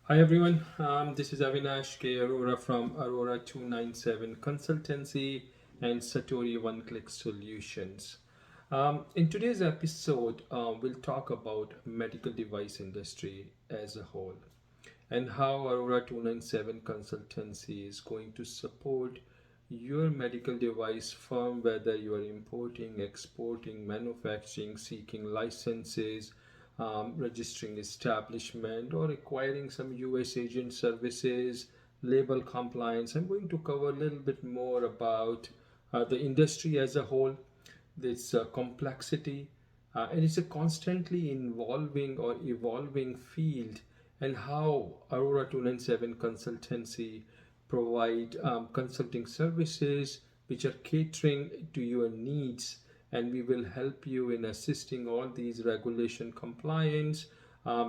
Hi everyone, this is Avinash K. Arora from Aurora 297 Consultancy and Satori One Click Solutions. In today's episode, we'll talk about medical device industry as a whole and how Aurora 297 Consultancy is going to support your medical device firm, whether you are importing, exporting, manufacturing, seeking licenses, registering establishment, or acquiring some US agent services, label compliance. I'm going to cover a little bit more about the industry as a whole, this complexity, and it's a constantly involving or evolving field, and how Aurora 297 Consultancy provide consulting services which are catering to your needs, and we will help you in assisting all these regulation compliance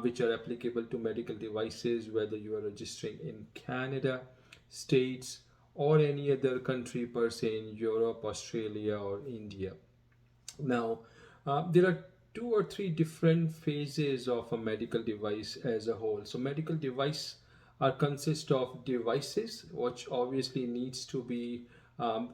which are applicable to medical devices, whether you are registering in Canada, States, or any other country per se in Europe, Australia, or India. Now, there are two or three different phases of a medical device as a whole. So, medical device are consist of devices, which obviously needs to be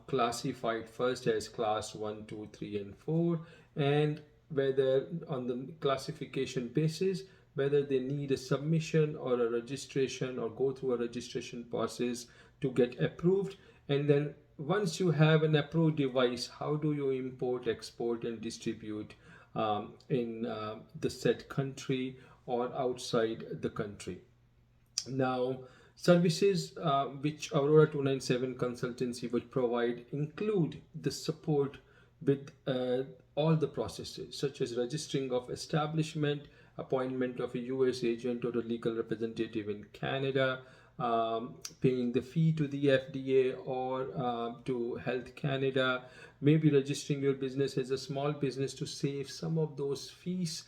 classified first as class 1, 2, 3, and 4, and whether on the classification basis, whether they need a submission or a registration or go through a registration process to get approved. And then once you have an approved device, how do you import, export, and distribute in the said country or outside the country? Now, services which Aurora 297 Consultancy would provide include the support with all the processes, such as registering of establishment, appointment of a US agent or a legal representative in Canada, paying the fee to the FDA or to Health Canada, maybe registering your business as a small business to save some of those fees,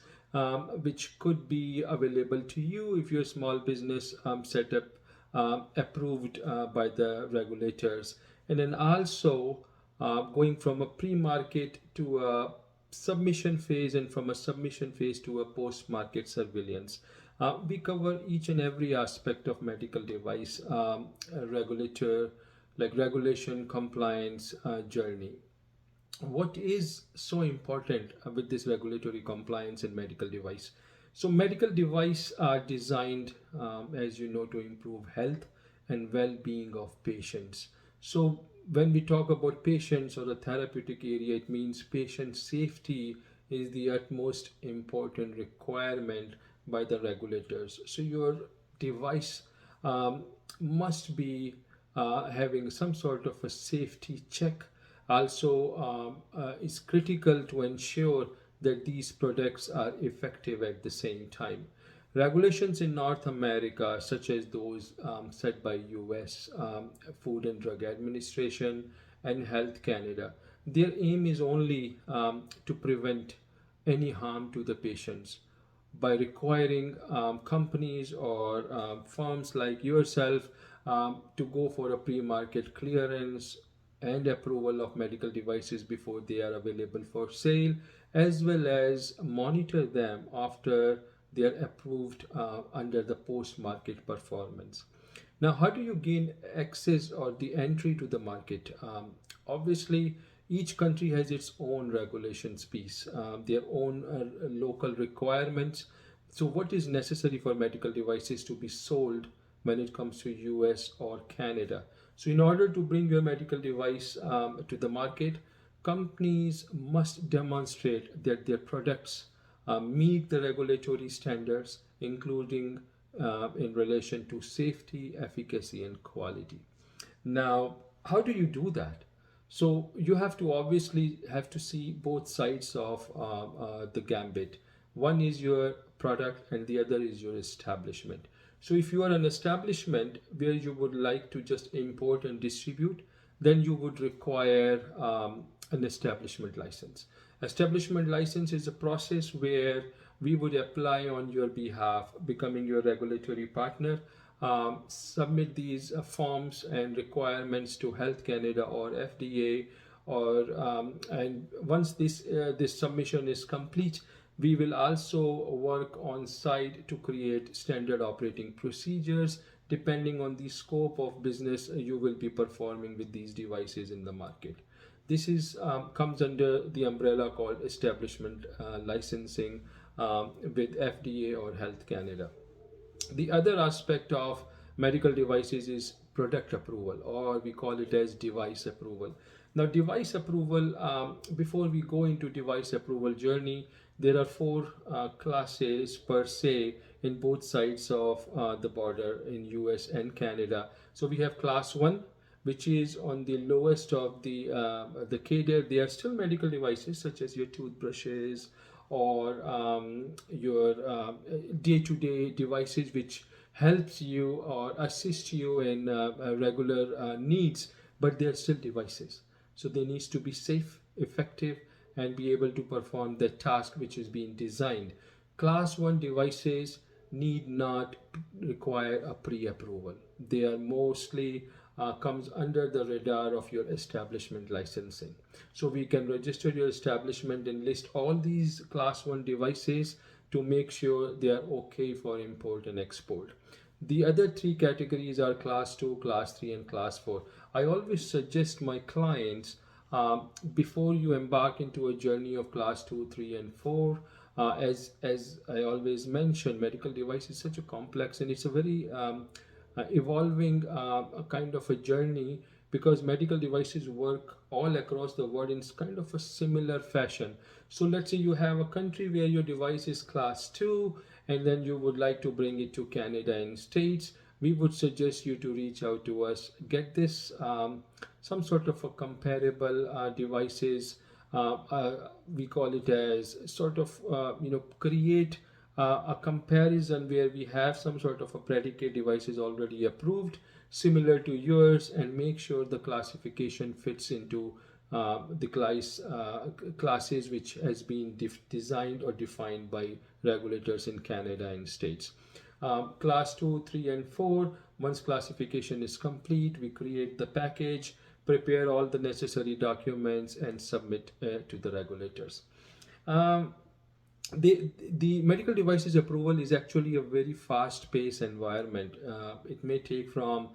which could be available to you if your small business setup approved by the regulators. And then also going from a pre-market to a submission phase, and from a submission phase to a post-market surveillance. We cover each and every aspect of medical device regulator, like regulation compliance journey. What is so important with this regulatory compliance in medical device? So medical device are designed, as you know, to improve health and well-being of patients. So when we talk about patients or the therapeutic area, it means patient safety is the utmost important requirement by the regulators. So your device must be having some sort of a safety check. Also, is critical to ensure that these products are effective at the same time. Regulations in North America, such as those set by US Food and Drug Administration and Health Canada, their aim is only to prevent any harm to the patients by requiring companies or firms like yourself to go for a pre-market clearance and approval of medical devices before they are available for sale, as well as monitor them after they are approved under the post-market performance. Now, how do you gain access or the entry to the market? Obviously, each country has its own regulations piece, their own local requirements. So, what is necessary for medical devices to be sold when it comes to US or Canada? So, in order to bring your medical device to the market, companies must demonstrate that their products meet the regulatory standards, including in relation to safety, efficacy, and quality. Now, how do you do that? So you have to obviously have to see both sides of the gambit. One is your product, and the other is your establishment. So if you are an establishment where you would like to just import and distribute, then you would require an establishment license. Establishment license is a process where we would apply on your behalf, becoming your regulatory partner, submit these forms and requirements to Health Canada or FDA, or and once this submission is complete, We will also work on site to create standard operating procedures depending on the scope of business you will be performing with these devices in the market. This is comes under the umbrella called establishment licensing with FDA or Health Canada. The other aspect of medical devices is product approval, or we call it as device approval. Now, device approval, before we go into device approval journey, there are four classes per se in both sides of the border in US and Canada. So we have class 1, which is on the lowest of the cadre. They are still medical devices such as your toothbrushes or your day-to-day devices which helps you or assist you in regular needs, but they are still devices, so they need to be safe, effective, and be able to perform the task which is being designed. Class 1 devices need not require a pre-approval. They are mostly comes under the radar of your establishment licensing. So we can register your establishment and list all these class 1 devices to make sure they are okay for import and export. The other three categories are class 2, class 3, and class 4. I always suggest my clients, before you embark into a journey of class 2, 3, and 4, as I always mention, medical device is such a complex and it's a very evolving a kind of a journey, because medical devices work all across the world in kind of a similar fashion. So let's say you have a country where your device is class 2 and then you would like to bring it to Canada and States. We would suggest you to reach out to us, get this some sort of a comparable devices. We call it as sort of create a comparison where we have some sort of a predicate devices already approved similar to yours, and make sure the classification fits into the classes which has been designed or defined by regulators in Canada and States. Class 2, 3, and 4, once classification is complete, we create the package, prepare all the necessary documents, and submit to the regulators. Um, the medical devices approval is actually a very fast paced environment. It may take from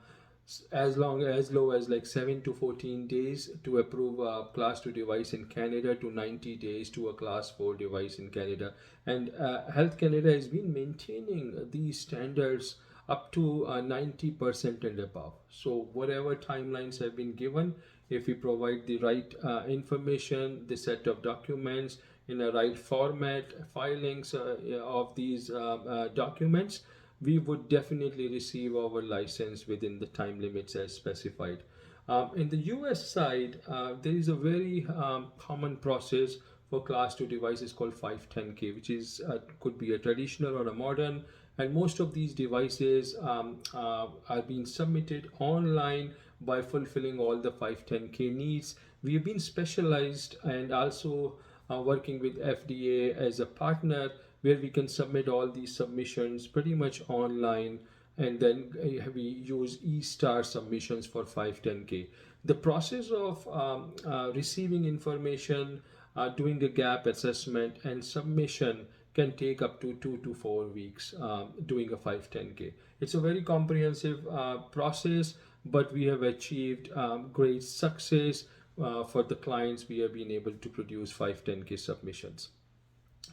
as long as low as like 7 to 14 days to approve a class 2 device in Canada, to 90 days to a class 4 device in Canada. And Health Canada has been maintaining these standards up to 90% and above. So whatever timelines have been given, if we provide the right information, the set of documents in a right format, filings of these documents, we would definitely receive our license within the time limits as specified. In the US side, there is a very common process for class 2 devices called 510K, which is could be a traditional or a modern, and most of these devices are being submitted online by fulfilling all the 510K needs. We have been specialized and also working with FDA as a partner, where we can submit all these submissions pretty much online, and then we use e-star submissions for 510K. The process of receiving information, doing a gap assessment, and submission can take up to 2 to 4 weeks doing a 510K. It's a very comprehensive process, but we have achieved great success for the clients. We have been able to produce 510K submissions.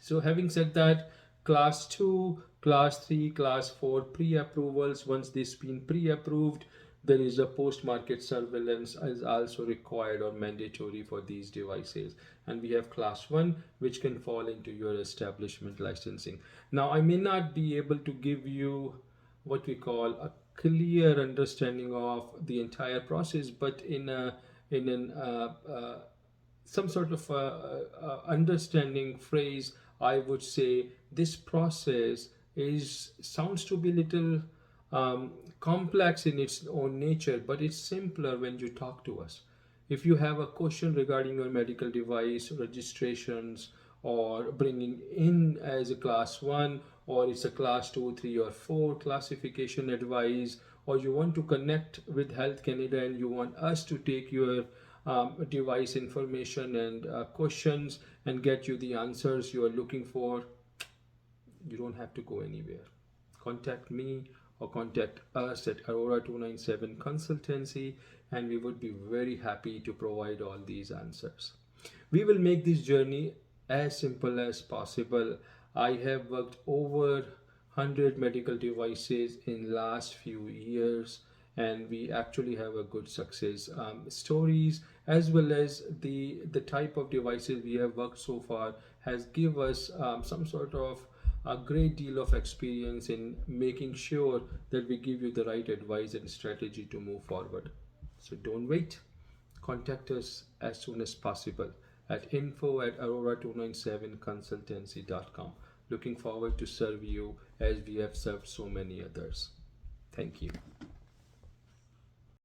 So having said that, class 2, class 3, class 4 pre-approvals, once this been pre-approved, there is a post-market surveillance is also required or mandatory for these devices. And we have class 1, which can fall into your establishment licensing. Now, I may not be able to give you what we call a clear understanding of the entire process, but in an some sort of understanding phrase, I would say this process is sounds to be little complex in its own nature, but it's simpler when you talk to us. If you have a question regarding your medical device registrations, or bringing in as a class 1, or it's a class 2, 3, or 4 classification advice, or you want to connect with Health Canada and you want us to take your device information and questions and get you the answers you are looking for, you don't have to go anywhere. Contact me or contact us at Aurora 297 Consultancy, and we would be very happy to provide all these answers. We will make this journey as simple as possible. I have worked over 100 medical devices in last few years, and we actually have a good success stories, as well as the type of devices we have worked so far has give us some sort of a great deal of experience in making sure that we give you the right advice and strategy to move forward. So don't wait. Contact us as soon as possible at info@aurora297consultancy.com. Looking forward to serve you as we have served so many others. Thank you.